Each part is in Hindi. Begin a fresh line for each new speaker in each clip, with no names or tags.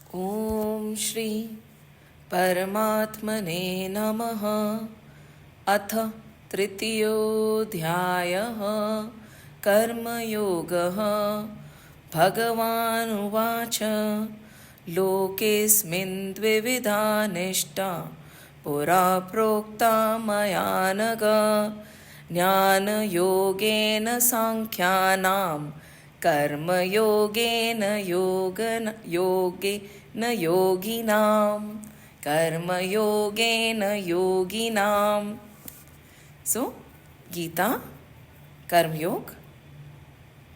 ॐ श्री परमात्मने नमः। अथ तृतीयोऽध्यायः कर्मयोगः। भगवानुवाच लोकेऽस्मिन् द्विविधा निष्ठा पुरा प्रोक्ता मया नघ। ज्ञानयोगेन साङ्ख्यानां कर्मयोगेन योगिनां कर्मयोगेन योगिनां। सो गीता कर्मयोग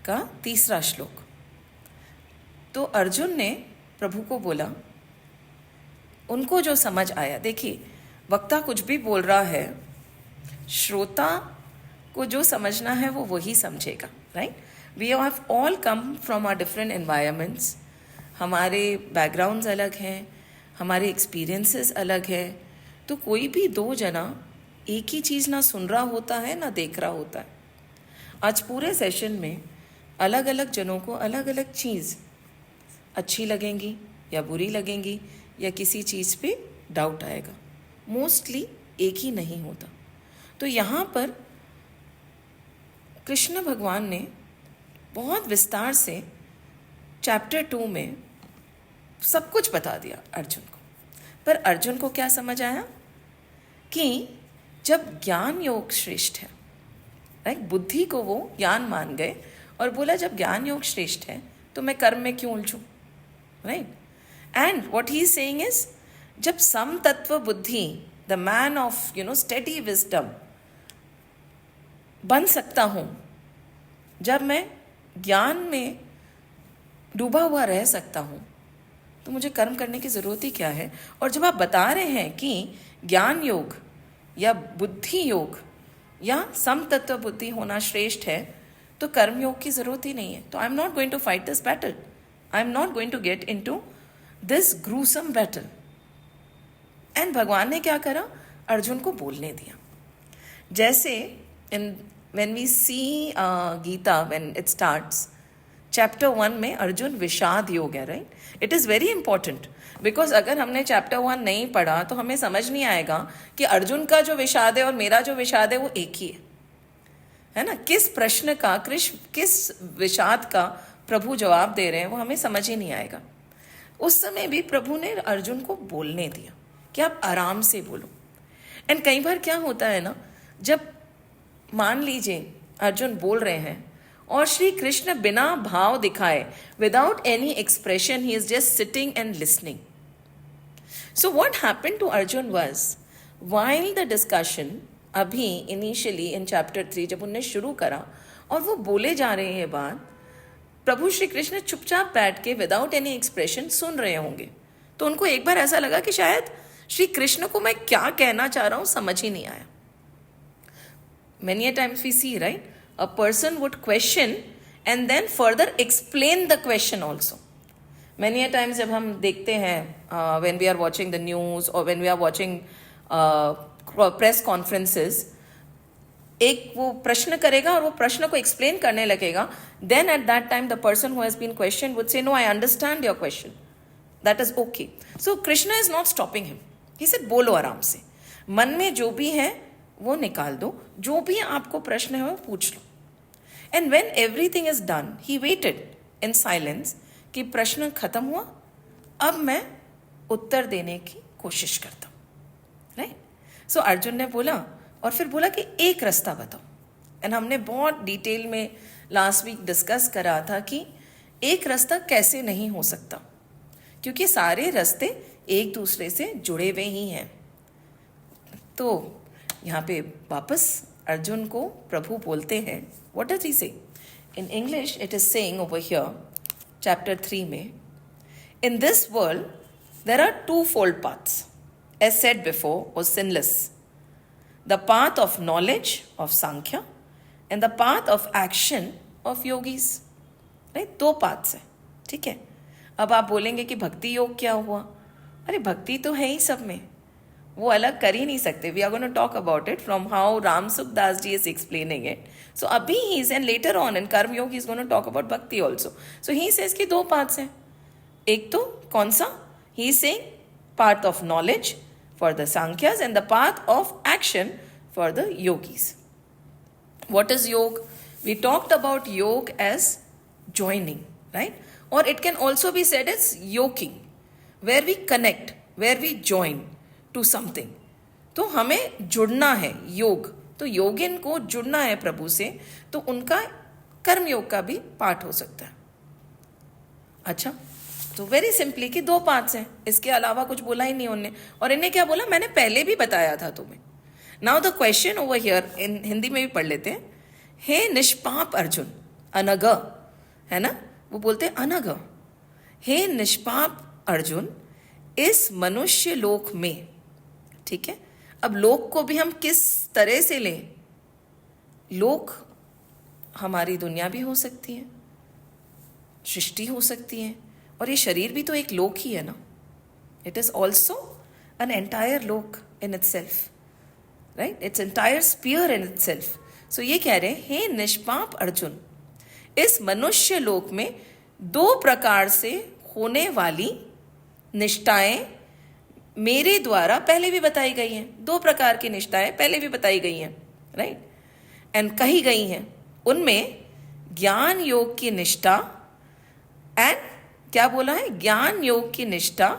का तीसरा श्लोक। तो अर्जुन ने प्रभु को बोला, उनको जो समझ आया, देखिए वक्ता कुछ भी बोल रहा है, श्रोता को जो समझना है वो वही समझेगा, right. We have all come from are different environments. हमारे बैकग्राउंड्स अलग हैं, हमारे एक्सपीरियंसेस अलग है। तो कोई भी दो जना एक ही चीज़ ना सुन रहा होता है ना देख रहा होता है। आज पूरे सेशन में अलग अलग जनों को अलग अलग चीज़ अच्छी लगेंगी या बुरी लगेंगी, या किसी चीज़ पे डाउट आएगा। मोस्टली एक ही नहीं होता। तो यहाँ पर कृष्ण भगवान ने बहुत विस्तार से चैप्टर 2 में सब कुछ बता दिया अर्जुन को। पर अर्जुन को क्या समझ आया कि जब ज्ञान योग श्रेष्ठ है, राइट, बुद्धि को वो ज्ञान मान गए और बोला जब ज्ञान योग श्रेष्ठ है तो मैं कर्म में क्यों उलझूं, right. And what he is saying is, जब सम तत्व बुद्धि, the man of steady wisdom बन सकता हूँ, जब मैं ज्ञान में डूबा हुआ रह सकता हूँ, तो मुझे कर्म करने की ज़रूरत ही क्या है। और जब आप बता रहे हैं कि ज्ञान योग या बुद्धि योग या सम तत्व बुद्धि होना श्रेष्ठ है, तो कर्म योग की ज़रूरत ही नहीं है। तो I am not going to fight this battle, I am not going to get into this gruesome battle. And भगवान ने क्या करा, अर्जुन को बोलने दिया। जैसे इन when we see Gita, when it starts, chapter 1 में अर्जुन विषाद योग है, right. It is very important because अगर हमने चैप्टर 1 नहीं पढ़ा तो हमें समझ नहीं आएगा कि अर्जुन का जो विषाद है और मेरा जो विषाद है वो एक ही है ना। किस प्रश्न का, किस विषाद का प्रभु जवाब दे रहे हैं वो हमें समझ ही नहीं आएगा। उस समय भी प्रभु ने अर्जुन को बोलने दिया कि आप आराम से बोलो। एंड कई बार क्या होता है ना, जब मान लीजिए अर्जुन बोल रहे हैं और श्री कृष्ण बिना भाव दिखाए, without any expression, he is just sitting and listening. So what happened to Arjun was, while the discussion, अभी इनिशियली इन चैप्टर 3 जब उन्होंने शुरू करा और वो बोले जा रहे हैं बात, प्रभु श्री कृष्ण चुपचाप बैठ के विदाउट एनी एक्सप्रेशन सुन रहे होंगे। तो उनको एक बार ऐसा लगा कि शायद श्री कृष्ण को मैं क्या कहना चाह रहा हूँ समझ ही नहीं आया। Many a times we see, right, a person would question and then further explain the question also. Many a times जब हम देखते हैं when we are watching the news or when we are watching press conferences, एक वो प्रश्न करेगा और वो प्रश्न को explain करने लगेगा, then at that time the person who has been questioned would say, no, I understand your question. That is okay. So Krishna is not stopping him. He said, बोलो आराम से, मन में जो भी है वो निकाल दो, जो भी आपको प्रश्न है वो पूछ लो। And when everything is done, he waited in silence कि प्रश्न खत्म हुआ, अब मैं उत्तर देने की कोशिश करता हूँ, राइट। सो अर्जुन ने बोला और फिर बोला कि एक रास्ता बताओ। एंड हमने बहुत डिटेल में लास्ट वीक डिस्कस करा था कि एक रास्ता कैसे नहीं हो सकता, क्योंकि सारे रास्ते एक दूसरे से जुड़े हुए ही हैं। तो यहाँ पे वापस अर्जुन को प्रभु बोलते हैं, what does he say in English. It is saying over here chapter 3 में, in this world there are two fold paths, as said before, was sinless, the path of knowledge of Sankhya and the path of action of yogis, right. दो पाथ्स हैं, ठीक है। अब आप बोलेंगे कि भक्ति योग क्या हुआ, अरे भक्ति तो है ही सब में, वो अलग कर ही नहीं सकते। We are going to talk about it from how Ram Sukhdas ji is explaining it. So अभी he is, and later on in karma yoga he is going to talk about bhakti also. So he says कि दो पाथ्स हैं, एक तो कौन सा, He is saying path of knowledge for the Sankhya's and the path of action for the yogis. What is yoga? We talked about yoga as joining, right? Or it can also be said as yoking, where we connect, where we join to something. तो हमें जुड़ना है, योग. तो योगिन को जुड़ना है प्रभु से, तो उनका कर्म योग का भी पार्ट हो सकता है. अच्छा, तो वेरी सिंपली कि 2 पार्ट्स हैं, इसके अलावा कुछ बोला ही नहीं उन्होंने. और इन्हें क्या बोला, मैंने पहले भी बताया था तुम्हें. Now the question over here, in Hindi में भी पढ़ लेते हैं. हे निष्पाप अर्जुन, अनग है ना, वो बोलते हैं अनग. हे निष्पाप अर्जुन, इस मनुष्य लोक में, ठीक है. अब लोक को भी हम किस तरह से लें? लोक हमारी दुनिया भी हो सकती है, सृष्टि हो सकती है, और ये शरीर भी तो एक लोक ही है ना. It is also an entire lok in itself, right. It's entire sphere in itself. So ये कह रहे हैं, हे निष्पाप अर्जुन, इस मनुष्य लोक में 2 प्रकार से होने वाली निष्ठाएं मेरे द्वारा पहले भी बताई गई हैं. 2 प्रकार की निष्ठाएं पहले भी बताई गई हैं, राइट, एंड कही गई हैं. उनमें ज्ञान योग की निष्ठा एंड क्या बोला है, ज्ञान योग की निष्ठा,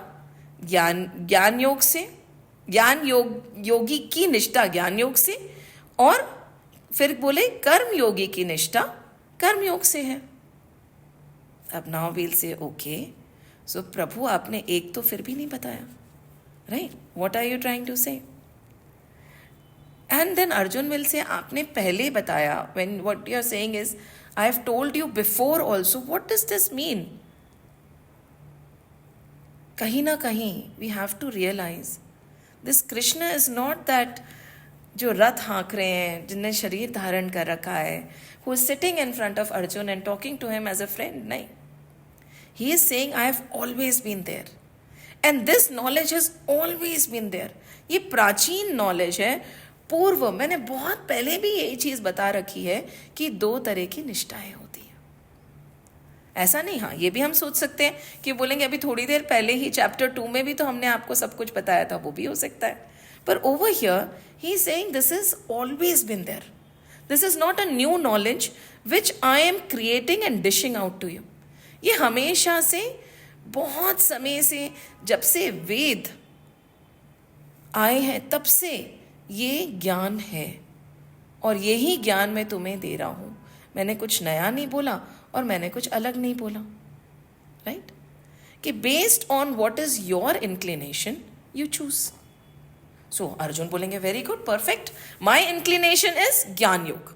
ज्ञान योग से, ज्ञान योगी की निष्ठा ज्ञान योग से, और फिर बोले कर्म योगी की निष्ठा कर्म योग से है. अब now we'll say okay, so प्रभु आपने एक तो फिर भी नहीं बताया, right. What are you trying to say? And then Arjun will say, आपने पहले बताया. When what you are saying is, I have told you before also. What does this mean? कहीं ना कहीं we have to realise this Krishna is not that जो रथ हाँक रहे हैं, जिनने शरीर धारण कर रखा है, who is sitting in front of Arjun and talking to him as a friend. नहीं, he is saying I have always been there and this knowledge has always been there. ये प्राचीन नॉलेज है, पूर्व, मैंने बहुत पहले भी यही चीज बता रखी है कि 2 तरह की निष्ठाएं होती है. ऐसा नहीं, हाँ ये भी हम सोच सकते हैं कि बोलेंगे अभी थोड़ी देर पहले ही चैप्टर 2 में भी तो हमने आपको सब कुछ बताया था, वो भी हो सकता है. पर over here he is saying this is always been there. This is not a new knowledge which I am creating and dishing out to you. ये हमेशा से, बहुत समय से, जब से वेद आए हैं तब से ये ज्ञान है, और यही ज्ञान मैं तुम्हें दे रहा हूं. मैंने कुछ नया नहीं बोला और मैंने कुछ अलग नहीं बोला, राइट. कि based on what is your inclination you choose. So Arjun बोलेंगे very good, perfect, my inclination is jnana yoga.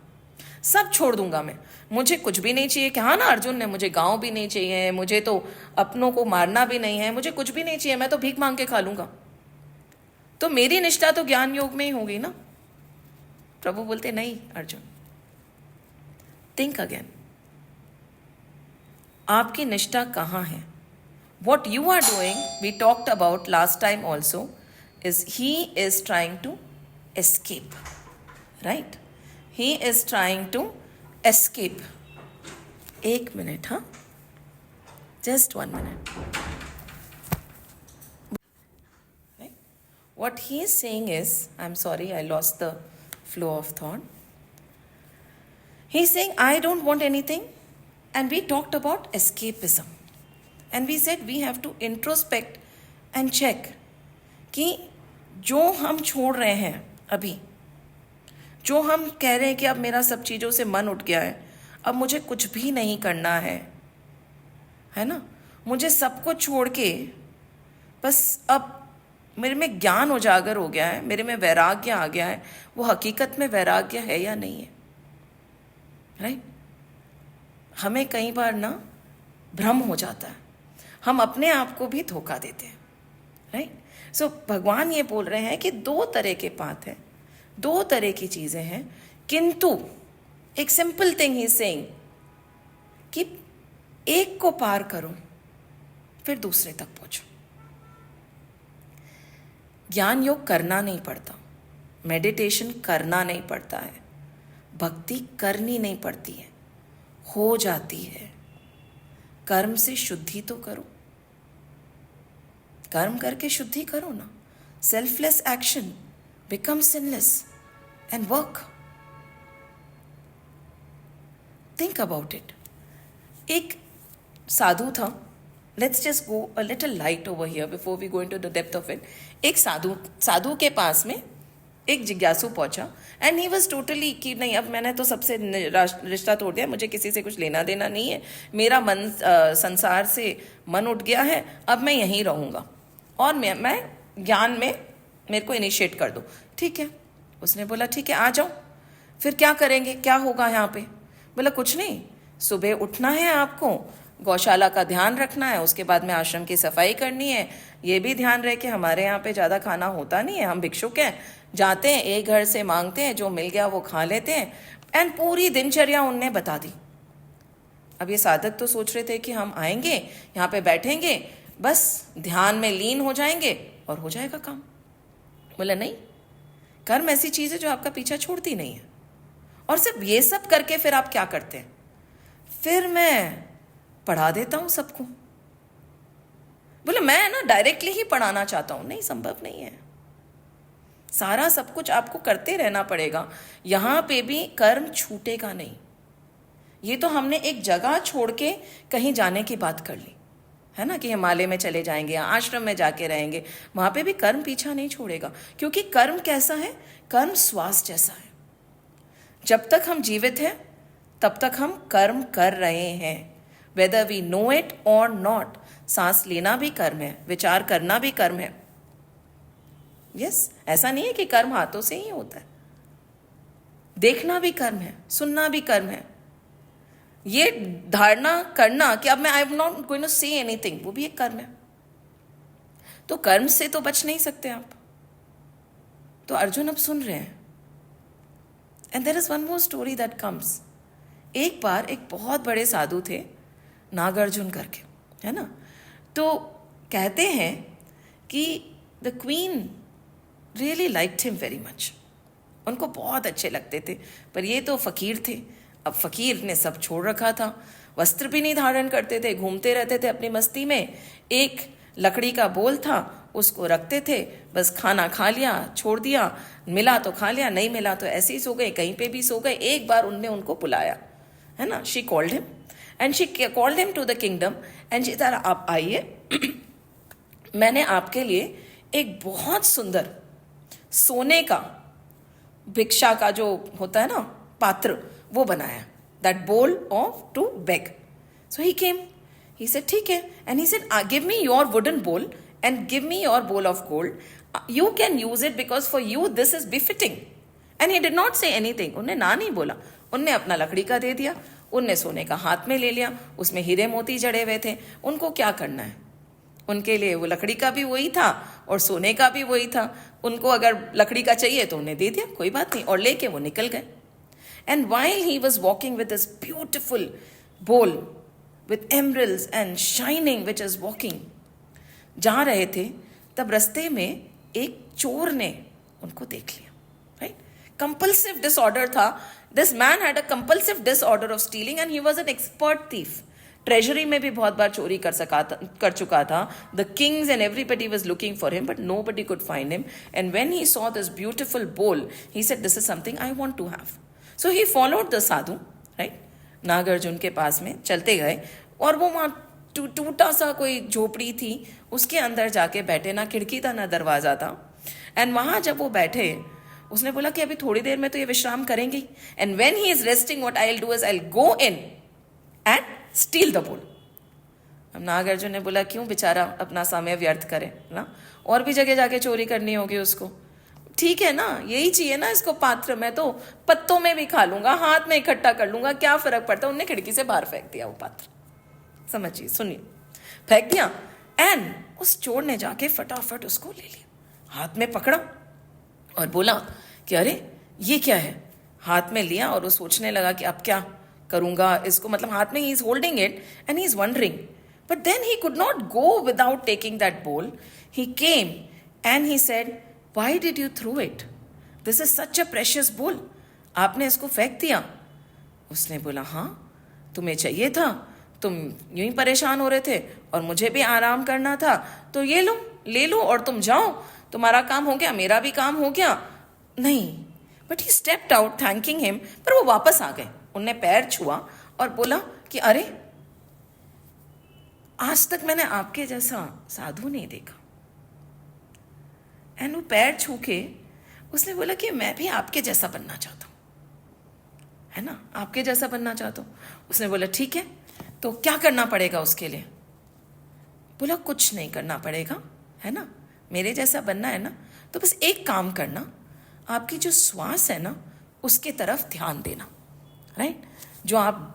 सब छोड़ दूंगा मैं, मुझे कुछ भी नहीं चाहिए. कहा ना अर्जुन ने, मुझे गांव भी नहीं चाहिए, मुझे तो अपनों को मारना भी नहीं है, मुझे कुछ भी नहीं चाहिए, मैं तो भीख मांग के खा लूंगा. तो मेरी निष्ठा तो ज्ञान योग में ही होगी ना. प्रभु बोलते नहीं अर्जुन, थिंक अगेन. आपकी निष्ठा कहाँ है? What you are doing, we talked about last time also, is he is trying to escape, right. He is trying to escape. 1 minute, हाँ, just 1 minute. What he is saying is, I'm sorry, I lost the flow of thought. He's saying, I don't want anything. And we talked about escapism. And we said we have to introspect and check कि जो हम छोड़ रहे हैं अभी, जो हम कह रहे हैं कि अब मेरा सब चीज़ों से मन उठ गया है, अब मुझे कुछ भी नहीं करना है ना, मुझे सब कुछ छोड़ के बस अब मेरे में ज्ञान उजागर हो गया है, मेरे में वैराग्य आ गया है. वो हकीकत में वैराग्य है या नहीं है, राइट. हमें कई बार ना भ्रम हो जाता है, हम अपने आप को भी धोखा देते हैं, राइट. सो भगवान ये बोल रहे हैं कि 2 तरह के पाथ हैं, 2 तरह की चीज़ें हैं, किंतु एक सिंपल थिंग ही सेइंग कि एक को पार करो फिर दूसरे तक पहुँचो. ज्ञान योग करना नहीं पड़ता, मेडिटेशन करना नहीं पड़ता है, भक्ति करनी नहीं पड़ती है, हो जाती है. कर्म से शुद्धि तो करो, कर्म करके शुद्धि करो ना. Selfless action become sinless and work. Think about it. एक साधु था. Let's just go a little light over here before we go into the depth of it. एक साधु के पास में एक जिज्ञासु पहुंचा एंड ही वॉज टोटली कि नहीं, अब मैंने तो सबसे रिश्ता तोड़ दिया, मुझे किसी से कुछ लेना देना नहीं है, मेरा मन संसार से मन उठ गया है, अब मैं यहीं रहूँगा और मैं ज्ञान में मेरे को इनिशिएट कर दो. ठीक है. उसने बोला ठीक है, आ जाओ. फिर क्या करेंगे, क्या होगा यहाँ पे? बोला कुछ नहीं, सुबह उठना है आपको, गौशाला का ध्यान रखना है, उसके बाद में आश्रम की सफाई करनी है. ये भी ध्यान रहे कि हमारे यहाँ पे ज़्यादा खाना होता नहीं है, हम भिक्षुक हैं, जाते हैं एक घर से मांगते हैं, जो मिल गया वो खा लेते हैं. एंड पूरी दिनचर्या उनने बता दी. अब ये साधक तो सोच रहे थे कि हम आएंगे, यहाँ पे बैठेंगे, बस ध्यान में लीन हो जाएंगे और हो जाएगा काम. बोला नहीं, कर्म ऐसी चीज़ है जो आपका पीछा छोड़ती नहीं है. और सिर्फ ये सब करके फिर आप क्या करते हैं? फिर मैं पढ़ा देता हूं सबको. बोले मैं ना डायरेक्टली ही पढ़ाना चाहता हूं. नहीं, संभव नहीं है. सारा सब कुछ आपको करते रहना पड़ेगा. यहां पे भी कर्म छूटेगा नहीं. ये तो हमने एक जगह छोड़ के कहीं जाने की बात कर ली है ना, कि हिमालय में चले जाएंगे या आश्रम में जाके रहेंगे. वहां पे भी कर्म पीछा नहीं छोड़ेगा. क्योंकि कर्म कैसा है? कर्म श्वास जैसा है. जब तक हम जीवित हैं तब तक हम कर्म कर रहे हैं, वेदर वी नो इट और नॉट. सांस लेना भी कर्म है, विचार करना भी कर्म है. यस, ऐसा नहीं है कि कर्म हाथों से ही होता है. देखना भी कर्म है, सुनना भी कर्म है. ये धारणा करना कि अब मैं I am not going to say anything, वो भी एक कर्म है. तो कर्म से तो बच नहीं सकते आप. तो अर्जुन अब सुन रहे हैं. And there is one more story that comes. एक बार एक बहुत बड़े साधु थे, नागार्जुन करके, है ना. तो कहते हैं कि the queen really liked him very much. उनको बहुत अच्छे लगते थे. पर ये तो फकीर थे. अब फकीर ने सब छोड़ रखा था, वस्त्र भी नहीं धारण करते थे, घूमते रहते थे अपनी मस्ती में. एक लकड़ी का बोल था, उसको रखते थे, बस खाना खा लिया, छोड़ दिया, मिला तो खा लिया, नहीं मिला तो ऐसे ही सो गए, कहीं पे भी सो गए. एक बार उनने उनको बुलाया, है ना. She called him and she called him to the kingdom and she said आप आइए, मैंने आपके लिए एक बहुत सुंदर सोने का भिक्षा का जो होता है ना पात्र, वो बनाया, that bowl of to beg. So he came, he said ठीक है, and he said give me your wooden bowl and give me your bowl of gold. You can use it because for you this is befitting. And he did not say anything. उन्हें ना नहीं बोला. उनने अपना लकड़ी का दे दिया, उनने सोने का हाथ में ले लिया, उसमें हीरे मोती जड़े हुए थे. उनको क्या करना है? उनके लिए वो लकड़ी का भी वही था और सोने का भी वही था. उनको अगर लकड़ी का चाहिए तो उन्हें दे दिया, कोई बात नहीं, और लेके वो निकल गए. And while he was walking with this beautiful bowl with emeralds and shining which is walking, जा रहे थे, तब रास्ते में एक चोर ने उनको देख लिया. राइट, कंपल्सिव डिसऑर्डर था. This man had a compulsive disorder of stealing and he was an expert thief. Treasury में भी बहुत बार चोरी कर चुका था. The kings and everybody was looking for him but nobody could find him. And when he saw this beautiful bowl he said this is something I want to have. So he followed the sadhu, right, Nagarjun के पास में चलते गए और वो वहाँ टूटा सा कोई झोपड़ी थी, उसके अंदर जाके बैठे. ना खिड़की था ना दरवाजा था. एंड वहाँ जब वो बैठे, उसने बोला कि अभी थोड़ी देर में तो ये विश्राम करेंगे. And when he is resting what I will do is I will go in and steel the बोल. अब नागार्जुन ने बोला क्यों बेचारा अपना समय व्यर्थ करे ना, और भी जगह जाके चोरी करनी होगी उसको. ठीक है ना, यही चाहिए ना इसको पात्र, मैं तो पत्तों में भी खा लूंगा, हाथ में इकट्ठा कर लूंगा, क्या फर्क पड़ता. उनने खिड़की से बाहर फेंक दिया वो पात्र. समझिए, सुनिए, फेंक दिया. एंड उस चोर ने जाके फटाफट उसको ले लिया, हाथ में पकड़ा और बोला कि अरे ये क्या है. हाथ में लिया और वो सोचने लगा कि अब क्या करूंगा इसको, मतलब हाथ में he is holding it and he is wandering. But then he could not go without taking that bowl. He came and he said why did you throw it, this is such a precious bowl, आपने इसको फेंक दिया. उसने बोला हाँ, तुम्हें चाहिए था, तुम यूं ही परेशान हो रहे थे और मुझे भी आराम करना था, तो ये लो ले लो और तुम जाओ, तुम्हारा काम हो गया, मेरा भी काम हो गया। नहीं, but he stepped out thanking him. पर वो वापस आ गए, उनने पैर छुआ और बोला कि अरे आज तक मैंने आपके जैसा साधु नहीं देखा। एंड वो पैर छू के उसने बोला कि मैं भी आपके जैसा बनना चाहता हूँ, है ना, आपके जैसा बनना चाहता हूँ। उसने बोला ठीक है, तो क्या करना पड़ेगा उसके लिए? बोला कुछ नहीं करना पड़ेगा, है ना, मेरे जैसा बनना है ना, तो बस एक काम करना, आपकी जो श्वास है ना उसके तरफ ध्यान देना, राइट। जो आप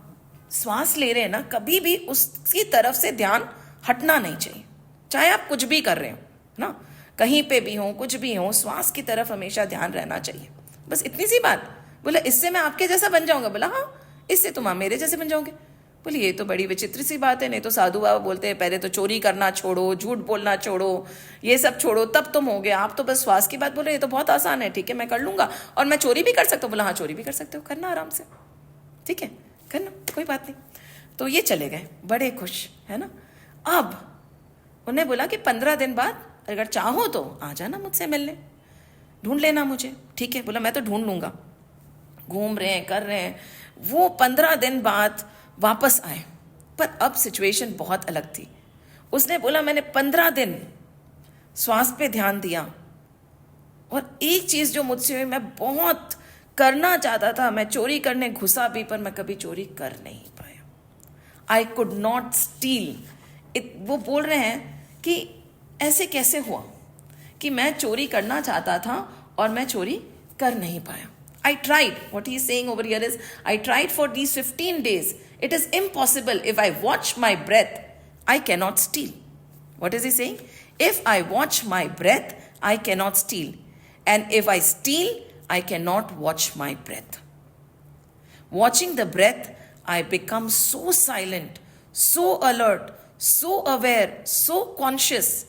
श्वास ले रहे हैं ना, कभी भी उसकी तरफ से ध्यान हटना नहीं चाहिए, चाहे आप कुछ भी कर रहे हो ना, कहीं पे भी हो, कुछ भी हो, श्वास की तरफ हमेशा ध्यान रहना चाहिए। बस इतनी सी बात। बोला इससे मैं आपके जैसा बन जाऊंगा? बोला हाँ, इससे तुम मेरे जैसे बन जाओगे। बोले ये तो बड़ी विचित्र सी बात है, नहीं तो साधु बाबा बोलते हैं पहले तो चोरी करना छोड़ो, झूठ बोलना छोड़ो, ये सब छोड़ो, तब तुम हो गए। आप तो बस श्वास की बात बोल रहे, ये तो बहुत आसान है, ठीक है मैं कर लूंगा, और मैं चोरी भी कर सकता हूँ। बोला हाँ चोरी भी कर सकते हो, करना आराम से, ठीक है करना, कोई बात नहीं। तो ये चले गए बड़े खुश, है ना। अब उन्हें बोला कि 15 दिन बाद अगर चाहो तो आ जाना मुझसे मिलने, ढूंढ लेना मुझे, ठीक है। बोला मैं तो ढूंढ लूंगा। घूम रहे हैं, कर रहे हैं, वो 15 दिन बाद वापस आए, पर अब सिचुएशन बहुत अलग थी। उसने बोला मैंने 15 दिन श्वास पे ध्यान दिया, और एक चीज जो मुझसे हुई, मैं बहुत करना चाहता था, मैं चोरी करने घुसा भी, पर मैं कभी चोरी कर नहीं पाया। I could not steel. वो बोल रहे हैं कि ऐसे कैसे हुआ कि मैं चोरी करना चाहता था और मैं चोरी कर नहीं पाया। I tried. What he is saying over here is, I tried for these 15 days. It is impossible. If I watch my breath, I cannot steal. What is he saying? If I watch my breath, I cannot steal. And if I steal, I cannot watch my breath. Watching the breath, I become so silent, so alert, so aware, so conscious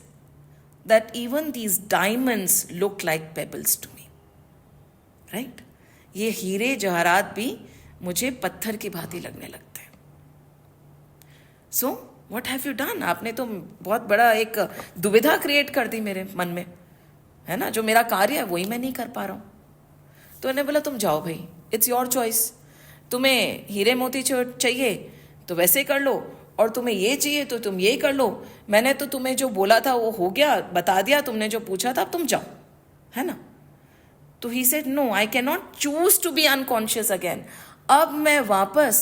that even these diamonds look like pebbles to me. Right? ये हीरे जवाहरात भी मुझे पत्थर की भांति लगने लगते हैं। So what have you done? आपने तो बहुत बड़ा एक दुविधा क्रिएट कर दी मेरे मन में, है ना। जो मेरा कार्य है वही मैं नहीं कर पा रहा हूँ। तो उन्हें बोला तुम जाओ भाई, इट्स योर चॉइस। तुम्हें हीरे मोती चाहिए तो वैसे कर लो, और तुम्हें ये चाहिए तो तुम ये कर लो। मैंने तो तुम्हें जो बोला था वो हो गया, बता दिया, तुमने जो पूछा था, अब तुम जाओ, है ना। तो he said no, I can not choose to be unconscious again. अब मैं वापस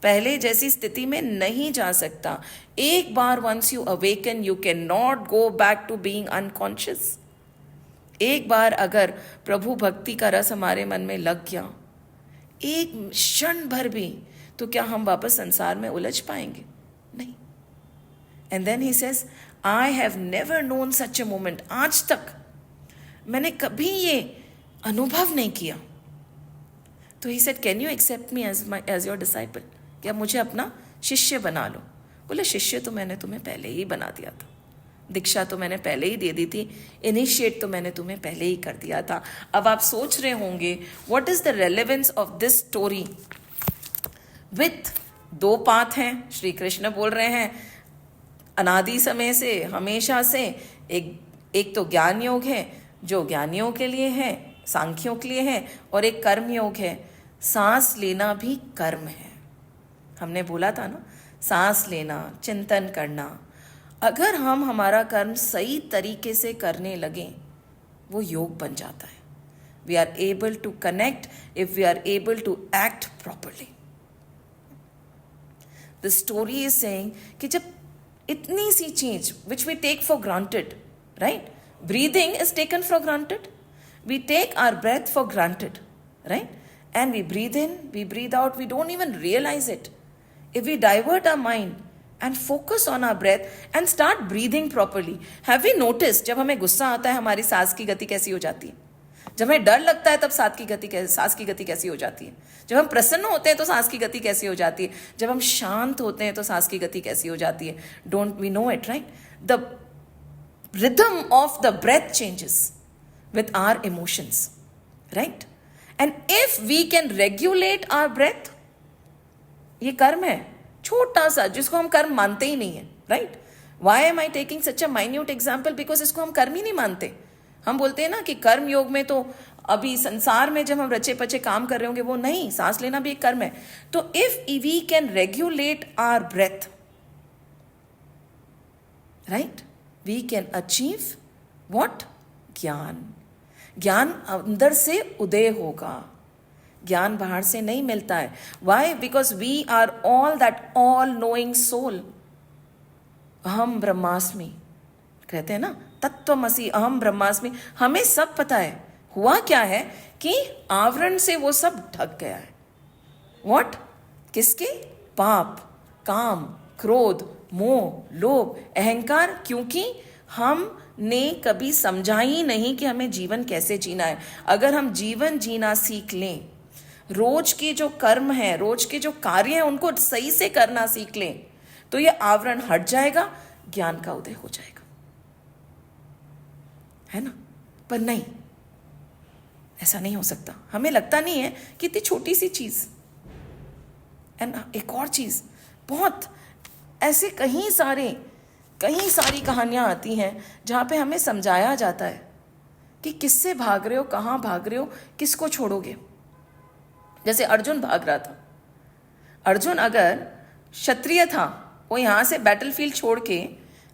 पहले जैसी स्थिति में नहीं जा सकता। एक बार once you awaken, you can not go back to being unconscious. एक बार अगर प्रभु भक्ति का रस हमारे मन में लग गया, एक क्षण भर भी, तो क्या हम वापस संसार में उलझ पाएंगे? नहीं। And then he says, I have never known such a moment. आज तक मैंने कभी ये अनुभव नहीं किया। तो he said, can you accept me as your disciple? क्या मुझे अपना शिष्य बना लो? बोले शिष्य तो मैंने तुम्हें पहले ही बना दिया था, दीक्षा तो मैंने पहले ही दे दी थी, इनिशिएट तो मैंने तुम्हें पहले ही कर दिया था। अब आप सोच रहे होंगे what is the relevance of this story with दो पाथ हैं। श्री कृष्ण बोल रहे हैं अनादि समय से, हमेशा से, एक तो ज्ञान योग है जो ज्ञानियों के लिए है, सांख्यों के लिए है, और एक कर्म योग है। सांस लेना भी कर्म है। हमने बोला था ना, सांस लेना, चिंतन करना। अगर हम हमारा कर्म सही तरीके से करने लगें, वो योग बन जाता है। We are able to connect if we are able to act properly. The story is saying कि जब इतनी सी चीज which we take for granted, right, breathing is taken for granted. We take our breath for granted, right? And we breathe in, we breathe out, we don't even realize it. If we divert our mind and focus on our breath and start breathing properly, have we noticed जब हमें गुस्सा आता है हमारी सांस की गति कैसी हो जाती है? जब हमें डर लगता है तब सांस की गति कैसी हो जाती है? जब हम प्रसन्न होते हैं तो सांस की गति कैसी हो जाती है? जब हम शांत होते हैं तो सांस की गति कैसी हो जाती है? Don't we know it, right? The rhythm of the breath changes with our emotions, right? And if we can regulate our breath, ये कर्म है छोटा सा जिसको हम कर्म मानते ही नहीं है, right? Why am I taking such a minute example? Because इसको हम कर्म ही नहीं मानते. हम बोलते हैं ना कि कर्म योग में तो अभी संसार में जब हम रचे पचे काम कर रहे होंगे, वो नहीं, सांस लेना भी एक कर्म है. तो if we can regulate our breath, right, we can achieve what? ज्ञान. ज्ञान अंदर से उदय होगा. ज्ञान बाहर से नहीं मिलता है. Why? Because we are all that all knowing soul. अहम ब्रह्मास्मि कहते हैं ना, तत्वमसि अहम ब्रह्मास्मि. हमें सब पता है. हुआ क्या है कि आवरण से वो सब ढक गया है. व्हाट? किसके? पाप, काम, क्रोध, मोह, लोभ, अहंकार. क्योंकि हमने कभी समझा ही नहीं कि हमें जीवन कैसे जीना है. अगर हम जीवन जीना सीख लें, रोज के जो कर्म है, रोज के जो कार्य हैं, उनको सही से करना सीख लें, तो ये आवरण हट जाएगा, ज्ञान का उदय हो जाएगा, है ना. पर नहीं, ऐसा नहीं हो सकता. हमें लगता नहीं है कि इतनी छोटी सी चीज. एंड एक और चीज, बहुत ऐसे कहीं सारी कहानियां आती हैं जहां पे हमें समझाया जाता है कि किससे भाग रहे हो, कहां भाग रहे हो, किसको छोड़ोगे. जैसे अर्जुन भाग रहा था. अर्जुन अगर क्षत्रिय था, वो यहां से बैटलफील्ड छोड़ के,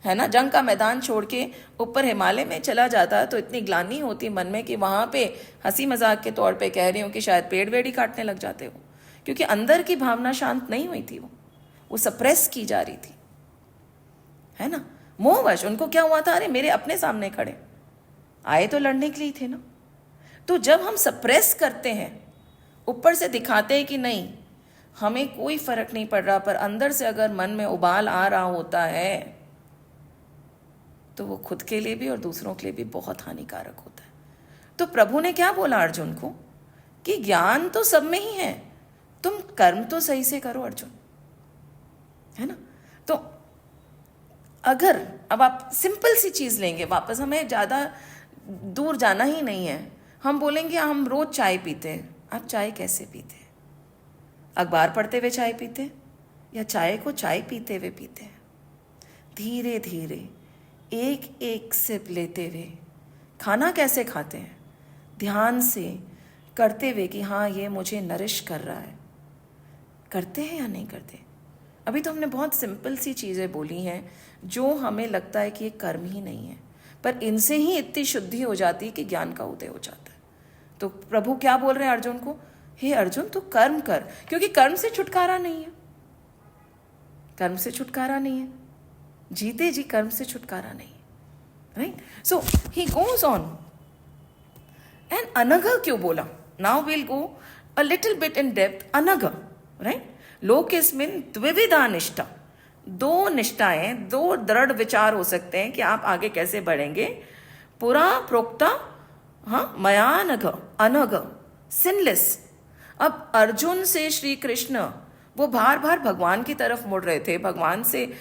है ना, जंग का मैदान छोड़ के ऊपर हिमालय में चला जाता, तो इतनी ग्लानि होती मन में कि वहां पे हंसी मजाक के तौर पे कह रही हूँ कि शायद पेड़ वेड़ ही काटने लग जाते हो. क्योंकि अंदर की भावना शांत नहीं हुई थी. वो सप्रेस की जा रही थी, है ना. मोहवश उनको क्या हुआ था, अरे मेरे अपने सामने खड़े, आए तो लड़ने के लिए थे ना. तो जब हम सप्रेस करते हैं, ऊपर से दिखाते हैं कि नहीं हमें कोई फर्क नहीं पड़ रहा, पर अंदर से अगर मन में उबाल आ रहा होता है, तो वो खुद के लिए भी और दूसरों के लिए भी बहुत हानिकारक होता है. तो प्रभु ने क्या बोला अर्जुन को कि ज्ञान तो सब में ही है, तुम कर्म तो सही से करो अर्जुन, है ना. तो अगर अब आप सिंपल सी चीज लेंगे, वापस हमें ज्यादा दूर जाना ही नहीं है. हम बोलेंगे हम रोज चाय पीते हैं. आप चाय कैसे पीते हैं? अखबार पढ़ते हुए चाय पीते हैं, या चाय को चाय पीते हुए पीते हैं? धीरे धीरे एक एक सिप लेते हुए. खाना कैसे खाते हैं? ध्यान से करते हुए कि हाँ ये मुझे नरिश कर रहा है. करते हैं या नहीं करते? अभी तो हमने बहुत सिंपल सी चीज़ें बोली हैं जो हमें लगता है कि ये कर्म ही नहीं है, पर इनसे ही इतनी शुद्धि हो जाती है कि ज्ञान का उदय हो जाता है. तो प्रभु क्या बोल रहे हैं अर्जुन को? हे अर्जुन, तू कर्म कर, क्योंकि कर्म से छुटकारा नहीं है. कर्म से छुटकारा नहीं है, जीते जी कर्म से छुटकारा नहीं है, right. So he goes on. And अनघ क्यों बोला? Now we'll go a little bit in depth. अनघ, राइट. लोकेस्मिन द्विविधा निष्ठा. दो निष्ठाएं, दो दृढ़ विचार हो सकते हैं कि आप आगे कैसे बढ़ेंगे. पुरा प्रोक्ता, हाँ, मयानघ, अनघ, सिनलेस. अब अर्जुन से श्री कृष्ण वो बार बार भगवान की तरफ मुड़ रहे थे, भगवान से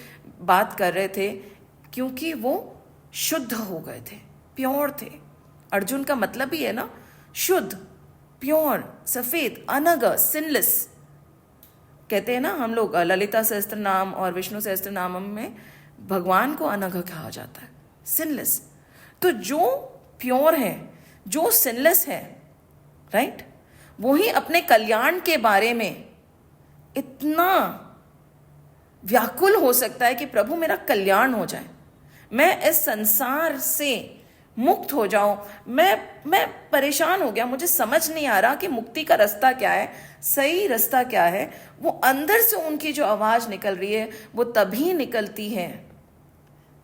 बात कर रहे थे, क्योंकि वो शुद्ध हो गए थे, प्योर थे. अर्जुन का मतलब ही है ना शुद्ध, प्योर, सफेद. अनघ, सिनलेस. कहते हैं ना हम लोग ललिता सहस्त्र नाम और विष्णु सहस्त्र नाम में भगवान को अनघ कहा जाता है, सिनलेस. तो जो प्योर है, जो सिनलेस है, राइट, वो ही अपने कल्याण के बारे में इतना व्याकुल हो सकता है कि प्रभु मेरा कल्याण हो जाए, मैं इस संसार से मुक्त हो जाऊं. मैं परेशान हो गया, मुझे समझ नहीं आ रहा कि मुक्ति का रास्ता क्या है, सही रास्ता क्या है. वो अंदर से उनकी जो आवाज निकल रही है, वो तभी निकलती है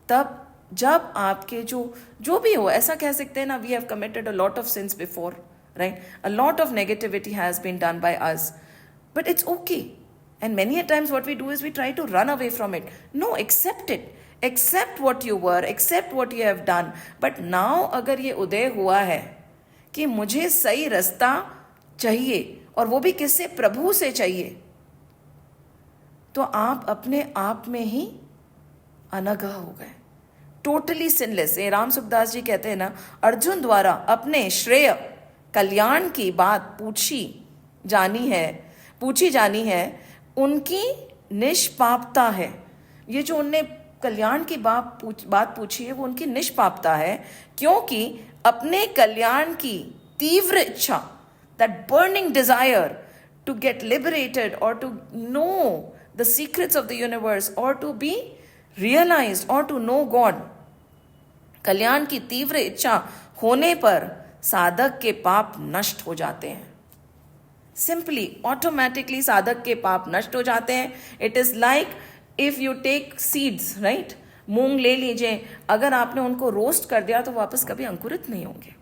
तब जब आपके जो भी हो, ऐसा कह सकते हैं ना, we have committed a lot of sins before, right. A lot of negativity has been done by us, but it's okay. And many a times what we do is we try to run away from it. No, accept it. Accept what you were, accept what you have done. But now अगर ये उदय हुआ है कि मुझे सही रास्ता चाहिए, और वो भी किससे? प्रभु से चाहिए, तो आप अपने आप में ही अनघ हो गए, टोटली सिनलेस. ये राम सुखदास जी कहते हैं ना, अर्जुन द्वारा अपने श्रेय कल्याण की बात पूछी जानी है, उनकी निष्पापता है. ये जो उनने कल्याण की बात पूछी है वो उनकी निष्पापता है, क्योंकि अपने कल्याण की तीव्र इच्छा, that burning desire to get liberated और to know the secrets of the universe और टू बी रियलाइज्ड और टू नो गॉड, कल्याण की तीव्र इच्छा होने पर साधक के पाप नष्ट हो जाते हैं। सिंपली ऑटोमेटिकली साधक के पाप नष्ट हो जाते हैं। It is like if you take seeds, right, मूंग ले लीजिए, अगर आपने उनको रोस्ट कर दिया तो वापस कभी अंकुरित नहीं होंगे,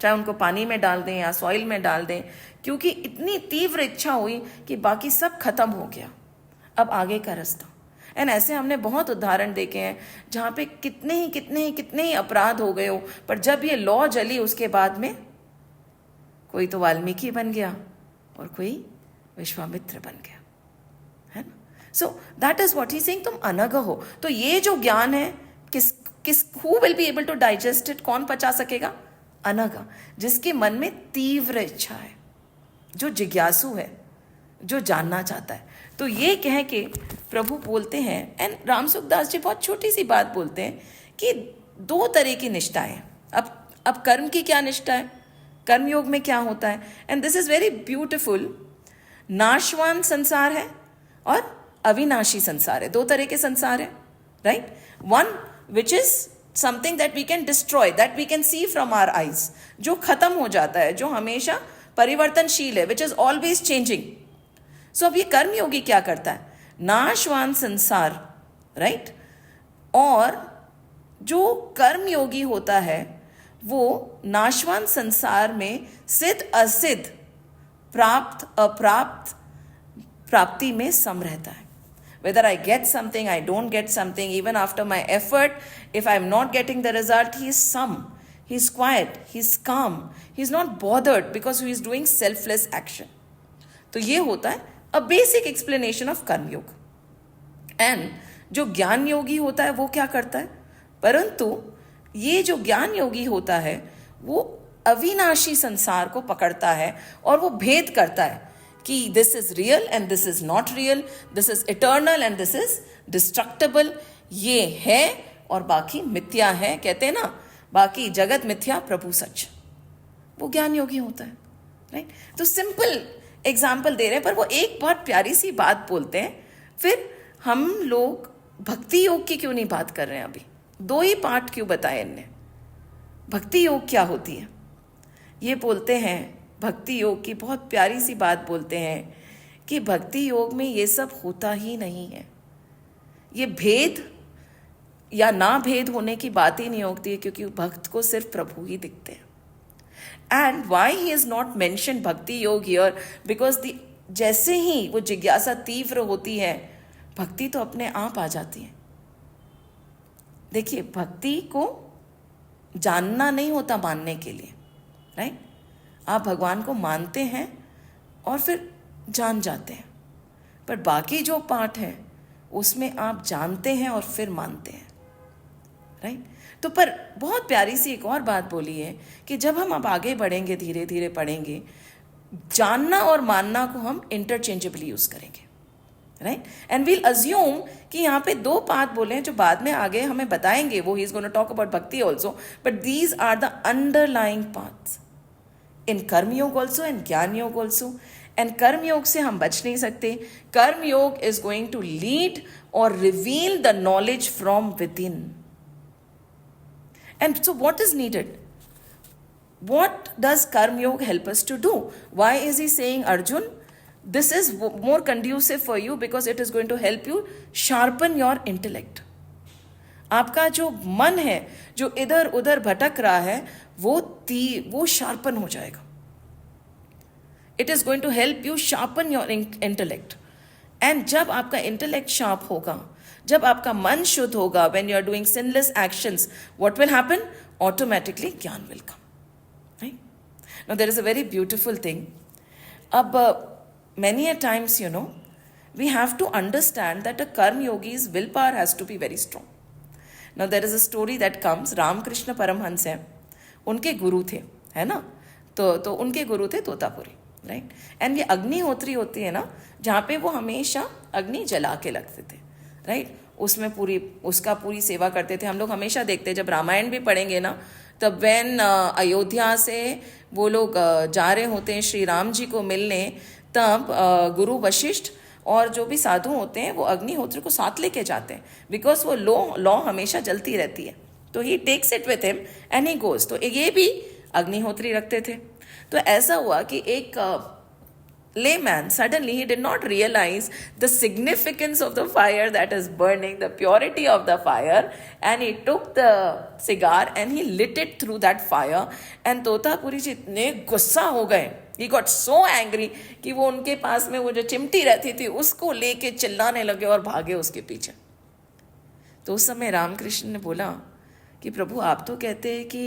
चाहे उनको पानी में डाल दें या सॉइल में डाल दें, क्योंकि इतनी तीव्र इच्छा हुई कि बाकी सब खत्म हो गया, अब आगे का रास्ता। एंड ऐसे हमने बहुत उदाहरण देखे हैं जहाँ पे कितने ही अपराध हो गए हो, पर जब ये लौ जली उसके बाद में कोई तो वाल्मीकि बन गया और कोई विश्वामित्र बन गया, है ना। So that is what he saying, तुम अनग हो। तो ये जो ज्ञान है किस who will be able to digest it, कौन पचा सकेगा? अनग, जिसके मन में तीव्र इच्छा है, जो जिज्ञासु है, जो जानना चाहता है। तो ये कह के प्रभु बोलते हैं, एंड राम सुखदास जी बहुत छोटी सी बात बोलते हैं कि दो तरह की निष्ठा है। अब कर्म की क्या निष्ठा है, कर्मयोग में क्या होता है, and this is very beautiful. नाशवान संसार है और अविनाशी संसार है, दो तरह के संसार है, right. One which is something that we can destroy, that we can see from our eyes, जो खत्म हो जाता है, जो हमेशा परिवर्तनशील है, which is always changing. So अब ये कर्मयोगी क्या करता है, नाशवान संसार, राइट, और जो कर्मयोगी होता है वो नाशवान संसार में सिद्ध असिद्ध, प्राप्त अप्राप्त प्राप्ति में सम रहता है। Whether I get something, I don't get something, even after my effort, if I'm not getting the result, he is sum, he is quiet, he is calm, he is not bothered because he is doing selfless action. तो ये होता है a basic explanation of कर्म योग। एंड जो ज्ञान योगी होता है वो क्या करता है, परंतु ये जो ज्ञान योगी होता है वो अविनाशी संसार को पकड़ता है और वो भेद करता है कि this is real and this is not real, this is eternal and this is destructible, ये है और बाकी मिथ्या है, कहते हैं ना, बाकी जगत मिथ्या प्रभु सच, वो ज्ञान योगी होता है, राइट। तो सिंपल एग्जाम्पल दे रहे हैं, पर वो एक बहुत प्यारी सी बात बोलते हैं। फिर हम लोग भक्ति योग की क्यों नहीं बात कर रहे हैं अभी, दो ही पार्ट क्यों बताए इनने, भक्ति योग क्या होती है। ये बोलते हैं भक्ति योग की बहुत प्यारी सी बात बोलते हैं कि भक्ति योग में ये सब होता ही नहीं है, ये भेद या ना भेद होने की बात ही नहीं होती है, क्योंकि भक्त को सिर्फ प्रभु ही दिखते हैं। And why he is not mention भक्ति योग हियर, बिकॉज जैसे ही वो जिज्ञासा तीव्र होती है भक्ति तो अपने आप आ जाती है। देखिए, भक्ति को जानना नहीं होता मानने के लिए, राइट। आप भगवान को मानते हैं और फिर जान जाते हैं, पर बाकी जो पार्ट है उसमें आप जानते हैं और फिर मानते हैं, राइट। तो पर बहुत प्यारी सी एक और बात बोली है कि जब हम अब आगे बढ़ेंगे, धीरे धीरे पढ़ेंगे, जानना और मानना को हम इंटरचेंजेबली यूज करेंगे, राइट। एंड वील अज्यूम कि यहाँ पे दो पाथ बोले हैं जो बाद में आगे हमें बताएंगे, वो he is gonna talk about bhakti also, but these are the underlying paths in karmayoga also and ज्ञान योग ऑल्सो। एंड कर्मयोग से हम बच नहीं सकते। कर्मयोग इज गोइंग टू लीड और reveal the knowledge from with in. And so what is needed? What does Karma Yoga help us to do? Why is he saying, Arjun, this is more conducive for you because it is going to help you sharpen your intellect. आपका जो मन है, जो इधर उधर भटक रहा है, वो शार्पन हो जाएगा। It is going to help you sharpen your intellect. And जब आपका इंटेलेक्ट शार्प होगा, जब आपका मन शुद्ध होगा, when you are doing sinless actions, what will happen? Automatically ज्ञान will come. Right? Now there is a very beautiful thing. Many a times, we have to understand that a Karma Yogi's willpower has to be very strong. Now there is a story that comes, Ramakrishna Paramhans है, उनके गुरु थे, है ना, तो उनके गुरु थे तोतापुरी, राइट। एंड ये अग्निहोत्री होती है ना, जहाँ पे वो हमेशा अग्नि जला के लगते थे, राइट। उसमें उसका पूरी सेवा करते थे। हम लोग हमेशा देखते हैं, जब रामायण भी पढ़ेंगे ना, तब वैन अयोध्या से वो लोग जा रहे होते हैं श्री राम जी को मिलने, तब गुरु वशिष्ठ और जो भी साधु होते हैं वो अग्निहोत्र को साथ लेके जाते हैं, बिकॉज वो लॉ हमेशा जलती रहती है। तो he takes it with him and he goes. तो ये भी अग्निहोत्री रखते थे। तो ऐसा हुआ कि एक layman, suddenly he did not realize the significance of the fire that is burning, the purity of the fire, and he took the cigar and he lit it through that fire. And Totapuri जी इतने गुस्सा हो गए, he got so angry कि वो उनके पास में वो जो चिमटी रहती थी उसको लेके चिल्लाने लगे और भागे उसके पीछे। तो उस समय रामकृष्ण ने बोला कि प्रभु आप तो कहते हैं कि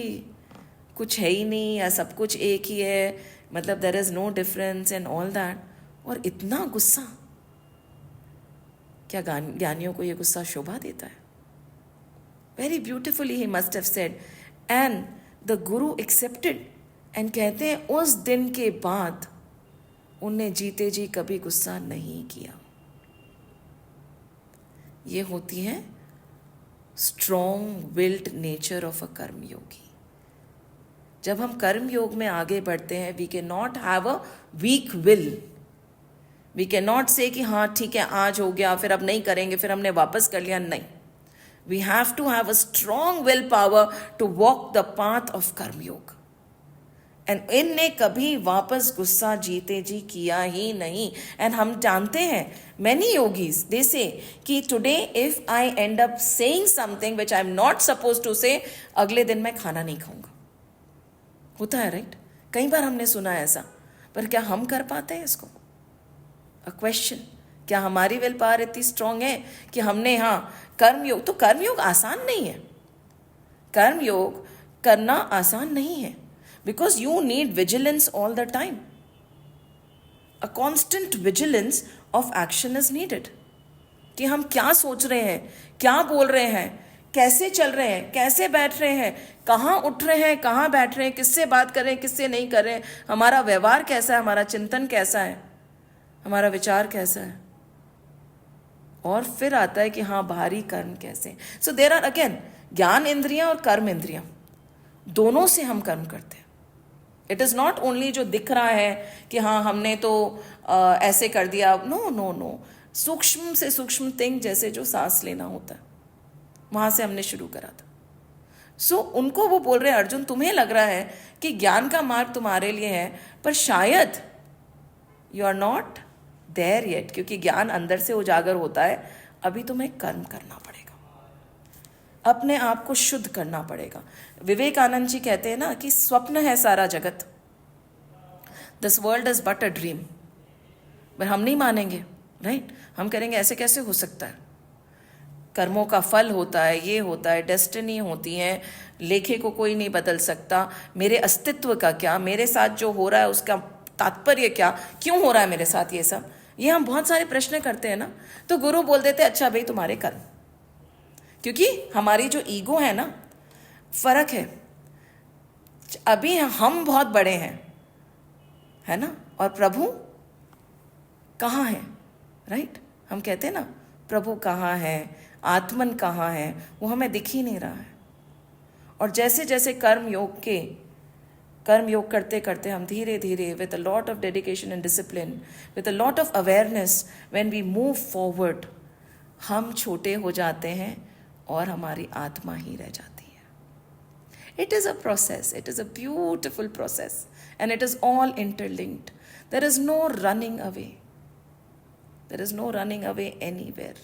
कुछ है ही नहीं या सब कुछ एक ही है, मतलब there is no difference and all that, और इतना गुस्सा, क्या ज्ञानियों को ये गुस्सा शोभा देता है? Very beautifully he must have said, and the Guru accepted. And कहते हैं उस दिन के बाद उनने जीते जी कभी गुस्सा नहीं किया। ये होती है strong willed nature of a karmayogi. जब हम कर्म योग में आगे बढ़ते हैं, we can not have a weak will. We can not say कि हाँ ठीक है आज हो गया फिर अब नहीं करेंगे, फिर हमने वापस कर लिया, नहीं। We have to have a strong will power to walk the path of karma yoga. And इनने कभी वापस गुस्सा जीते जी किया ही नहीं। एंड हम जानते हैं मैनी योगीज दे से कि today if I end up saying something which I am not suppose to say, अगले दिन मैं खाना नहीं खाऊंगा। होता है राइट? कई बार हमने सुना है ऐसा, पर क्या हम कर पाते हैं इसको? अ क्वेश्चन, क्या हमारी विल पावर इतनी स्ट्रांग है कि हमने, हाँ कर्मयोग, तो कर्मयोग आसान नहीं है। कर्मयोग करना आसान नहीं है, because you need vigilance all the time. A constant vigilance of action is needed, कि हम क्या सोच रहे हैं, क्या बोल रहे हैं, कैसे चल रहे हैं, कैसे बैठ रहे हैं, कहाँ उठ रहे हैं, कहाँ बैठ रहे हैं, किससे बात कर रहे हैं, किससे नहीं कर रहे हैं, हमारा व्यवहार कैसा है, हमारा चिंतन कैसा है, हमारा विचार कैसा है। और फिर आता है कि हाँ बाहरी कर्म कैसे। सो देयर आर अगेन ज्ञान इंद्रियां और कर्म इंद्रियां, दोनों से हम कर्म करते हैं। इट इज़ नॉट ओनली जो दिख रहा है कि हाँ हमने तो ऐसे कर दिया। नो नो नो, सूक्ष्म से सूक्ष्म थिंग, जैसे जो सांस लेना होता है, वहां से हमने शुरू करा था। सो उनको वो बोल रहे हैं, अर्जुन तुम्हें लग रहा है कि ज्ञान का मार्ग तुम्हारे लिए है, पर शायद you are not there yet, क्योंकि ज्ञान अंदर से उजागर होता है। अभी तुम्हें कर्म करना पड़ेगा, अपने आप को शुद्ध करना पड़ेगा। विवेकानंद जी कहते हैं ना कि स्वप्न है सारा जगत, this world is but a dream. पर हम नहीं मानेंगे, राइट? हम करेंगे ऐसे कैसे हो सकता है, कर्मों का फल होता है, ये होता है, डेस्टिनी होती है, लेखे को कोई नहीं बदल सकता, मेरे अस्तित्व का क्या, मेरे साथ जो हो रहा है उसका तात्पर्य क्या, क्यों हो रहा है मेरे साथ ये सब, ये हम बहुत सारे प्रश्न करते हैं ना। तो गुरु बोल देते अच्छा भाई तुम्हारे कर्म, क्योंकि हमारी जो ईगो है ना, फर्क है। अभी हम बहुत बड़े हैं, है ना, और प्रभु कहाँ है, राइट? हम कहते हैं ना प्रभु कहाँ है, आत्मन कहाँ है, वो हमें दिख ही नहीं रहा है। और जैसे जैसे कर्म योग करते करते हम धीरे धीरे with a lot of dedication and discipline, with a lot of awareness, when we move forward, हम छोटे हो जाते हैं और हमारी आत्मा ही रह जाती है। It is a process, it is a beautiful process, and it is all interlinked. There is no running away, there is no running away anywhere.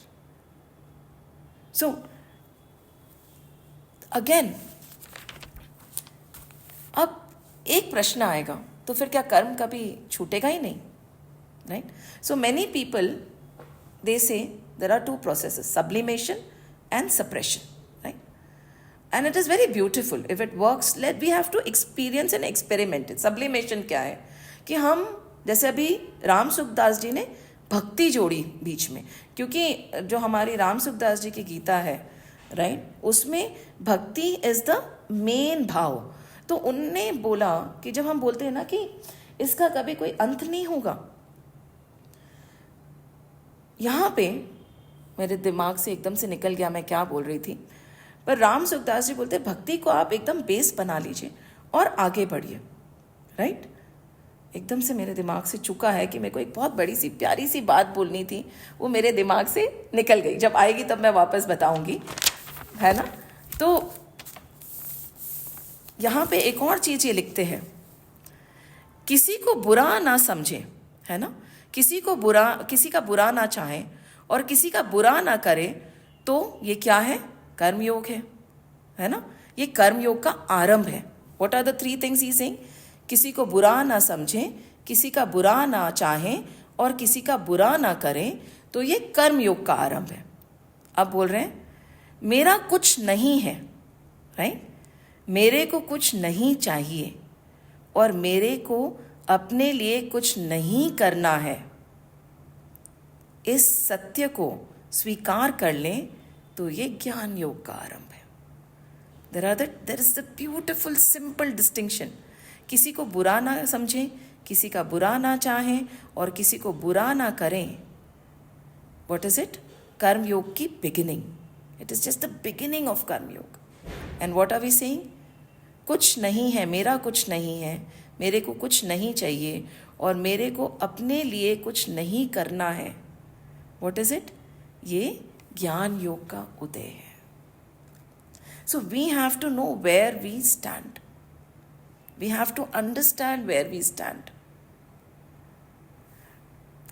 So again, अब एक प्रश्न आएगा, तो फिर क्या कर्म कभी छूटेगा ही नहीं, right? So many people they say there are two processes, sublimation and suppression, right? And it is very beautiful if it works. We have to experience and experiment it. Sublimation क्या है कि हम, जैसे अभी राम सुखदास जी ने भक्ति जोड़ी बीच में, क्योंकि जो हमारी राम सुखदास जी की गीता है, राइट, उसमें भक्ति इज द मेन भाव। तो उनने बोला कि जब हम बोलते हैं ना कि इसका कभी कोई अंत नहीं होगा, यहाँ पे मेरे दिमाग से एकदम से निकल गया मैं क्या बोल रही थी। पर राम सुखदास जी बोलते भक्ति को आप एकदम बेस बना लीजिए और आगे बढ़िए, राइट। एकदम से मेरे दिमाग से चुका है कि मेरे को एक बहुत बड़ी सी प्यारी सी बात बोलनी थी, वो मेरे दिमाग से निकल गई। जब आएगी तब मैं वापस बताऊंगी, है ना। तो यहाँ पे एक और चीज़ ये लिखते हैं, किसी को बुरा ना समझे, है ना, किसी का बुरा ना चाहे और किसी का बुरा ना करे, तो ये क्या है, कर्मयोग है ना। ये कर्मयोग का आरंभ है। What are the 3 things he saying? किसी को बुरा ना समझे, किसी का बुरा ना चाहे और किसी का बुरा ना करें, तो ये कर्मयोग का आरंभ है। अब बोल रहे हैं मेरा कुछ नहीं है, राइट, मेरे को कुछ नहीं चाहिए और मेरे को अपने लिए कुछ नहीं करना है। इस सत्य को स्वीकार कर लें तो ये ज्ञान योग का आरंभ है। There is the beautiful simple distinction. किसी को बुरा ना समझें, किसी का बुरा ना चाहें और किसी को बुरा ना करें। What is it? कर्म योग की beginning. It is just the beginning of karma yoga. And what are we saying? कुछ नहीं है, मेरा कुछ नहीं है, मेरे को कुछ नहीं चाहिए और मेरे को अपने लिए कुछ नहीं करना है। What is it? ये ज्ञान योग का उदय है। So we have to know where we stand. We have to understand where we stand.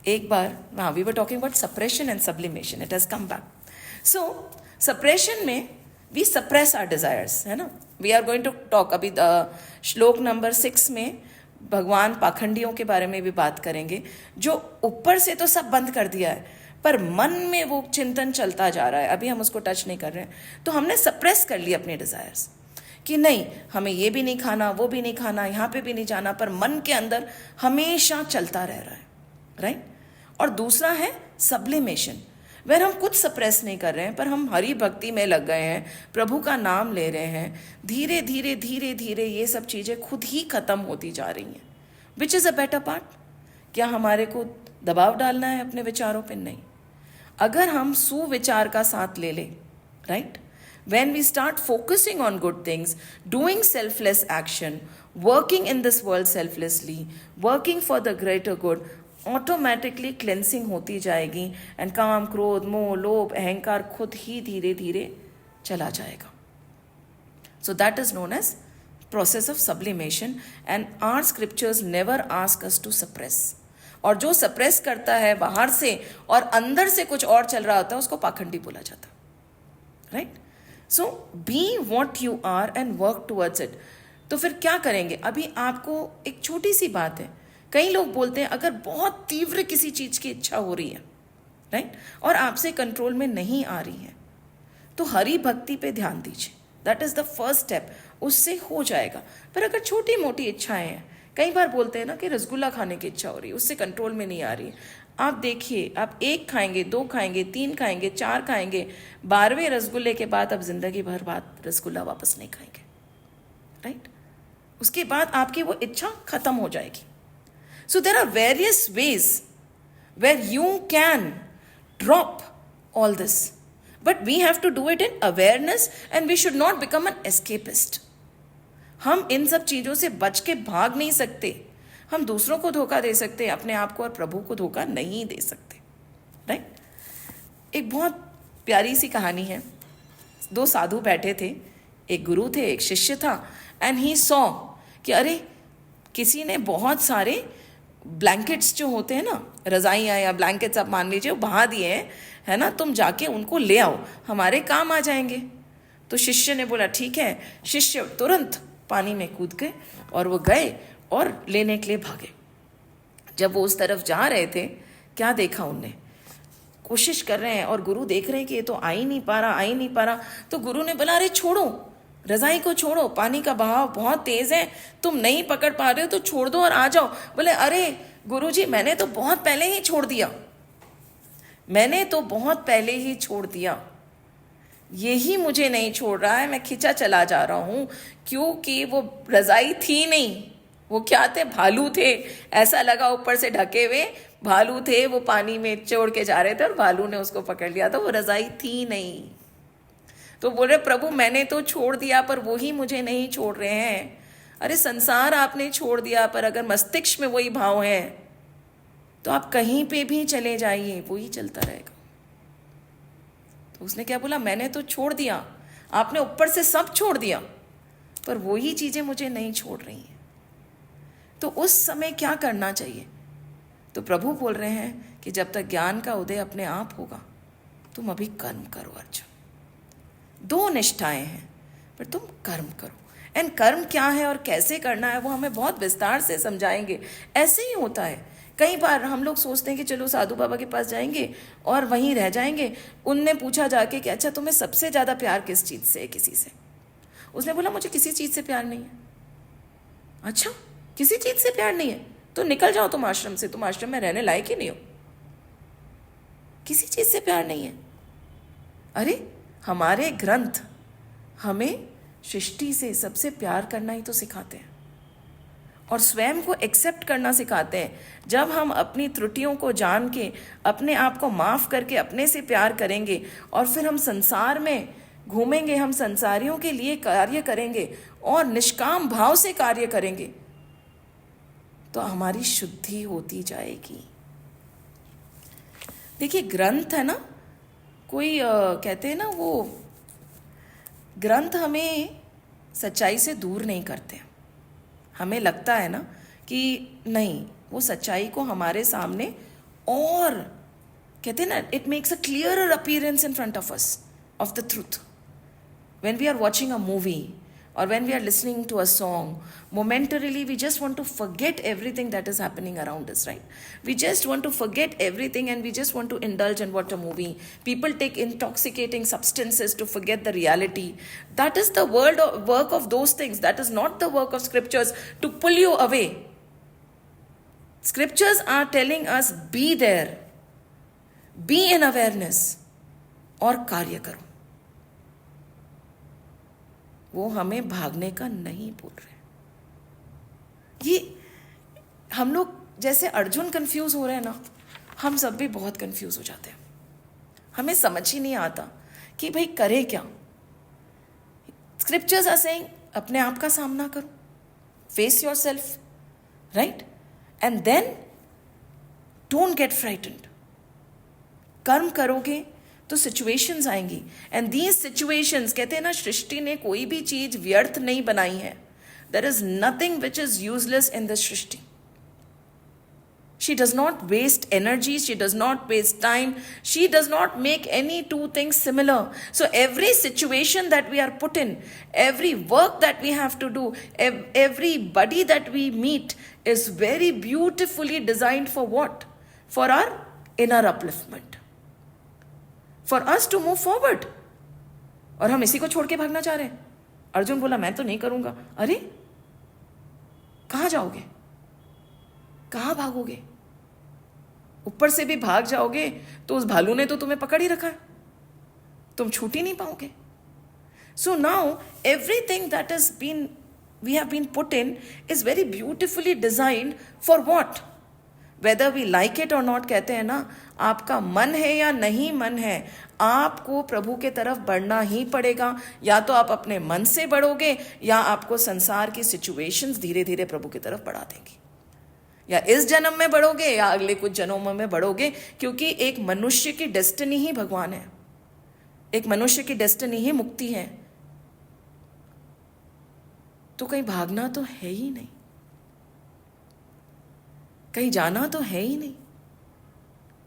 एक बार, we were talking about suppression and sublimation. It has come back. So, suppression में we suppress our desires, है ना. We are going to talk अभी श्लोक नंबर 6 में भगवान पाखंडियों के बारे में भी बात करेंगे, जो ऊपर से तो सब बंद कर दिया है पर मन में वो चिंतन चलता जा रहा है। अभी हम उसको टच नहीं कर रहे हैं, तो हमने सप्रेस कर लिया अपने डिजायर्स कि नहीं, हमें ये भी नहीं खाना, वो भी नहीं खाना, यहाँ पे भी नहीं जाना, पर मन के अंदर हमेशा चलता रह रहा है, राइट। और दूसरा है सब्लिमेशन, वेर हम कुछ सप्रेस नहीं कर रहे हैं पर हम हरि भक्ति में लग गए हैं, प्रभु का नाम ले रहे हैं, धीरे धीरे धीरे धीरे ये सब चीज़ें खुद ही खत्म होती जा रही हैं। Which is a better part? क्या हमारे को दबाव डालना है अपने विचारों पर? नहीं। अगर हम सुविचार का साथ ले लें, right, when we start focusing on good things, doing selfless action, working in this world selflessly, working for the greater good, automatically cleansing होती जाएगी and काम, क्रोध, मोह, लोभ, अहंकार खुद ही धीरे धीरे चला जाएगा। So that is known as process of sublimation and our scriptures never ask us to suppress. और जो सप्रेस करता है बाहर से और अंदर से कुछ और चल रहा होता है, उसको पाखंडी बोला जाता है, right. So be what you are and work towards it. तो फिर क्या करेंगे? अभी आपको एक छोटी सी बात है, कई लोग बोलते हैं अगर बहुत तीव्र किसी चीज़ की इच्छा हो रही है, राइट, और आपसे कंट्रोल में नहीं आ रही है, तो हरि भक्ति पे ध्यान दीजिए। That is the first step, उससे हो जाएगा। पर अगर छोटी मोटी इच्छाएं हैं, कई बार बोलते हैं ना कि रसगुल्ला खाने की इच्छा हो रही है, उससे कंट्रोल में नहीं आ रही है, आप देखिए, आप 1 खाएंगे, 2 खाएंगे, 3 खाएंगे, 4 खाएंगे, 12वें रसगुल्ले के बाद अब जिंदगी भर बाद रसगुल्ला वापस नहीं खाएंगे, राइट। उसके बाद आपकी वो इच्छा खत्म हो जाएगी। So there are various ways where you can drop all this, but we have to do it in awareness and we should not become an escapist. हम इन सब चीज़ों से बच के भाग नहीं सकते। हम दूसरों को धोखा दे सकते हैं, अपने आप को और प्रभु को धोखा नहीं दे सकते, राइट। एक बहुत प्यारी सी कहानी है। 2 साधु बैठे थे, एक गुरु थे, एक शिष्य था, एंड ही सॉ कि अरे किसी ने बहुत सारे ब्लैंकेट्स जो होते हैं ना, रजाइयाँ या ब्लैंकेट्स आप मान लीजिए, वो बहा दिए हैं, है ना, तुम जाके उनको ले आओ, हमारे काम आ जाएंगे। तो शिष्य ने बोला ठीक है। शिष्य तुरंत पानी में कूद गए और वो गए और लेने के लिए भागे। जब वो उस तरफ जा रहे थे, क्या देखा उनने? कोशिश कर रहे हैं और गुरु देख रहे हैं कि ये तो आ ही नहीं पा रहा। तो गुरु ने बोला अरे छोड़ो, रजाई को छोड़ो, पानी का बहाव बहुत तेज है, तुम नहीं पकड़ पा रहे हो तो छोड़ दो और आ जाओ। बोले अरे गुरुजी, मैंने तो बहुत पहले ही छोड़ दिया, यही मुझे नहीं छोड़ रहा है, मैं खिंचा चला जा रहा हूँ, क्योंकि वो रजाई थी नहीं, वो क्या थे, भालू थे, ऐसा लगा ऊपर से ढके हुए, भालू थे, वो पानी में छोड़ के जा रहे थे और भालू ने उसको पकड़ लिया था, वो रजाई थी नहीं। तो बोल रहे प्रभु मैंने तो छोड़ दिया पर वो ही मुझे नहीं छोड़ रहे हैं। अरे संसार आपने छोड़ दिया, पर अगर मस्तिष्क में वही भाव है तो आप कहीं पे भी चले जाइए, वही चलता रहेगा। तो उसने क्या बोला, मैंने तो छोड़ दिया, आपने ऊपर से सब छोड़ दिया, पर वही चीजें मुझे नहीं छोड़ रही हैं। तो उस समय क्या करना चाहिए? तो प्रभु बोल रहे हैं कि जब तक ज्ञान का उदय अपने आप होगा, तुम अभी कर्म करो अर्जुन। 2 निष्ठाएं हैं, पर तुम कर्म करो। एंड कर्म क्या है और कैसे करना है वो हमें बहुत विस्तार से समझाएंगे। ऐसे ही होता है, कई बार हम लोग सोचते हैं कि चलो साधु बाबा के पास जाएंगे और वहीं रह जाएंगे। उनने पूछा जाके कि अच्छा तुम्हें सबसे ज़्यादा प्यार किस चीज़ से है? किसी से? उसने बोला मुझे किसी चीज़ से प्यार नहीं है। अच्छा, किसी चीज़ से प्यार नहीं है तो निकल जाओ तुम आश्रम से, तुम आश्रम में रहने लायक ही नहीं हो। किसी चीज़ से प्यार नहीं है? अरे हमारे ग्रंथ हमें सृष्टि से सबसे प्यार करना ही तो सिखाते हैं और स्वयं को एक्सेप्ट करना सिखाते हैं। जब हम अपनी त्रुटियों को जान के अपने आप को माफ़ करके अपने से प्यार करेंगे और फिर हम संसार में घूमेंगे, हम संसारियों के लिए कार्य करेंगे और निष्काम भाव से कार्य करेंगे, तो हमारी शुद्धि होती जाएगी। देखिए ग्रंथ है ना, कोई कहते हैं ना, वो ग्रंथ हमें सच्चाई से दूर नहीं करते। हमें लगता है ना कि नहीं, वो सच्चाई को हमारे सामने और कहते हैं ना, it makes a clearer appearance in front of us of the truth. When we are watching a movie or when we are listening to a song, momentarily we just want to forget everything that is happening around us, right? We just want to forget everything and we just want to indulge and watch a movie. People take intoxicating substances to forget the reality. That is the work of those things. That is not the work of scriptures to pull you away. Scriptures are telling us be there, be in awareness और कार्य करो। वो हमें भागने का नहीं बोल रहे। ये हम लोग जैसे अर्जुन कंफ्यूज हो रहे हैं ना, हम सब भी बहुत कंफ्यूज हो जाते हैं। हमें समझ ही नहीं आता कि भाई करे क्या। स्क्रिप्चर्स आर सेइंग अपने आप का सामना करो, face yourself, right, and then don't get frightened. कर्म करोगे तो सिचुएशंस आएंगी, एंड दीज सिचुएशंस, कहते हैं ना सृष्टि ने कोई भी चीज व्यर्थ नहीं बनाई है। There is nothing which is useless in the सृष्टि। She does not waste energy, she does not waste time, she does not make any two things similar. So every situation that we are put in, every work that we have to do, everybody that we meet is very beautifully designed for what? For our inner upliftment, for us to move forward. और हम इसी को छोड़ के भागना चाह रहे हैं। अर्जुन बोला मैं तो नहीं करूंगा। अरे कहाँ जाओगे, कहाँ भागोगे? ऊपर से भी भाग जाओगे तो उस भालू ने तो तुम्हें पकड़ ही रखा है, तुम छूट ही नहीं पाओगे। So now everything that is been we have been put in is very beautifully designed for what? Whether we like it or not, कहते हैं ना, आपका मन है या नहीं मन है, आपको प्रभु के तरफ बढ़ना ही पड़ेगा। या तो आप अपने मन से बढ़ोगे या आपको संसार की सिचुएशंस धीरे धीरे प्रभु की तरफ बढ़ा देंगी। या इस जन्म में बढ़ोगे या अगले कुछ जन्मों में बढ़ोगे, क्योंकि एक मनुष्य की डेस्टिनी ही भगवान है, एक मनुष्य की डेस्टिनी ही मुक्ति है। तो कहीं भागना तो है ही नहीं, कहीं जाना तो है ही नहीं।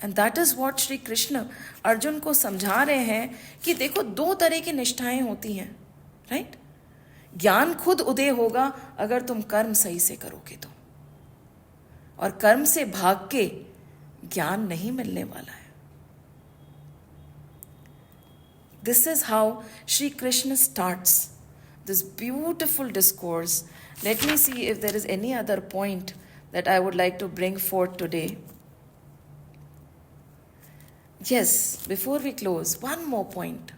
And that is what Shri Krishna Arjun को समझा रहे हैं कि देखो 2 तरह की निष्ठाएं होती हैं, राइट? ज्ञान खुद उदय होगा अगर तुम कर्म सही से करोगे तो, और कर्म से भाग के ज्ञान नहीं मिलने वाला है। This is how Shri Krishna starts this beautiful discourse. Let me see if there is any other point that I would like to bring forth today. Yes, before we close, one more point.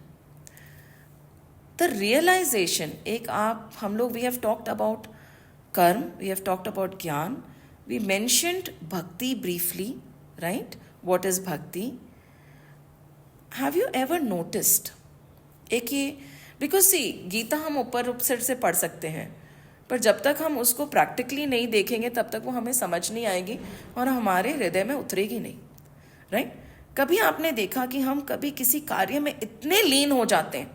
The realization, एक आप हम लोग, we have talked about karma, we have talked about jnana, we mentioned bhakti briefly, right? What is bhakti? Have you ever noticed? एक ये, बिकॉज सी गीता हम ऊपर उपसर से पढ़ सकते हैं, पर जब तक हम उसको प्रैक्टिकली नहीं देखेंगे तब तक वो हमें समझ नहीं आएगी और हमारे हृदय में उतरेगी नहीं, राइट? कभी आपने देखा कि हम कभी किसी कार्य में इतने लीन हो जाते हैं,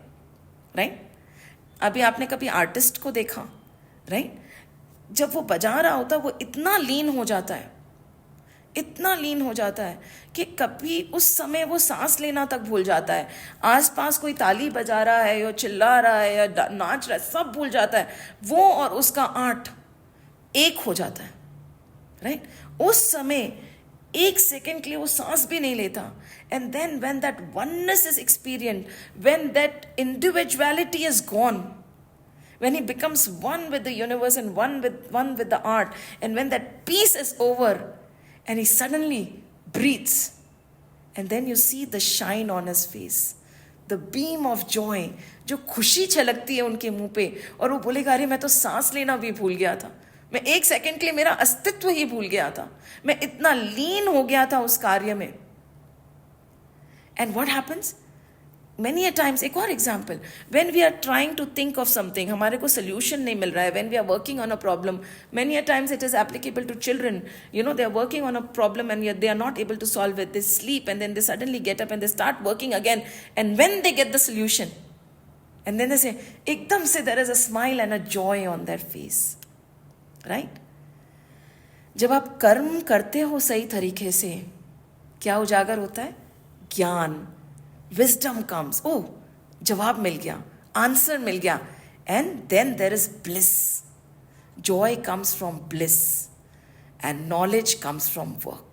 राइट? अभी आपने कभी आर्टिस्ट को देखा, राइट? जब वो बजा रहा होता है वो इतना लीन हो जाता है, इतना लीन हो जाता है कि कभी उस समय वो सांस लेना तक भूल जाता है। आसपास कोई ताली बजा रहा है या चिल्ला रहा है या नाच रहा है, सब भूल जाता है। वो और उसका आर्ट एक हो जाता है, राइट? उस समय एक सेकेंड के लिए वो सांस भी नहीं लेता। And then when that oneness is experience, when that individuality is gone, when he becomes one with the universe and one with the art, and when that peace is over and he suddenly breathes, and then you see the shine on his face, the beam of joy, जो खुशी छलकती है उनके मुंह पे, और वो बोलेगा अरे मैं तो सांस लेना भी भूल गया था, मैं एक सेकंड के लिए मेरा अस्तित्व ही भूल गया था, मैं इतना लीन हो गया था उस कार्य में। And what happens? Many a times, एक और example, when we are trying to think of something, हमारे को solution नहीं मिल रहा है, when we are working on a problem, many a times it is applicable to children, you know, they are working on a problem and yet they are not able to solve it, they sleep and then they suddenly get up and they start working again, and when they get the solution, and then they say, एकदम से there is a smile and a joy on their face, right? जब आप कर्म करते हो सही तरीके से, क्या उजागर होता है? ज्ञान, wisdom comes. Oh, जवाब मिल गया, आंसर मिल गया, and then there is bliss. Joy comes from bliss and knowledge comes from work.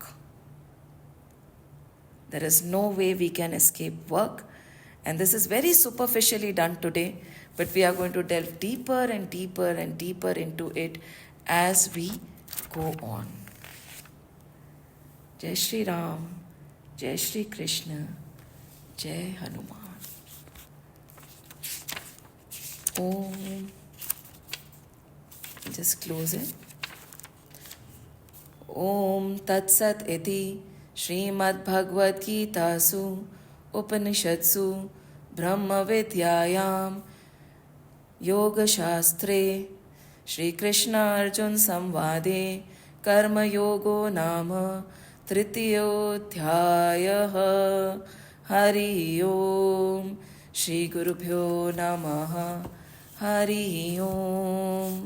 There is no way we can escape work, and this is very superficially done today, but we are going to delve deeper and deeper and deeper into it as we go on. Jai Shri Ram, Jai Shri Krishna, जय हनुमान। ओम, जस्ट क्लोज इट। ओम तत्सत इति श्रीमद्भगवद्गीतासु उपनिषत्सु ब्रह्म विद्यायां योगशास्त्रे श्रीकृष्ण अर्जुन संवादे कर्मयोगो नाम तृतीयोऽध्यायः। हरि ओम, श्री गुरुभ्यो नमः। हरि ओम।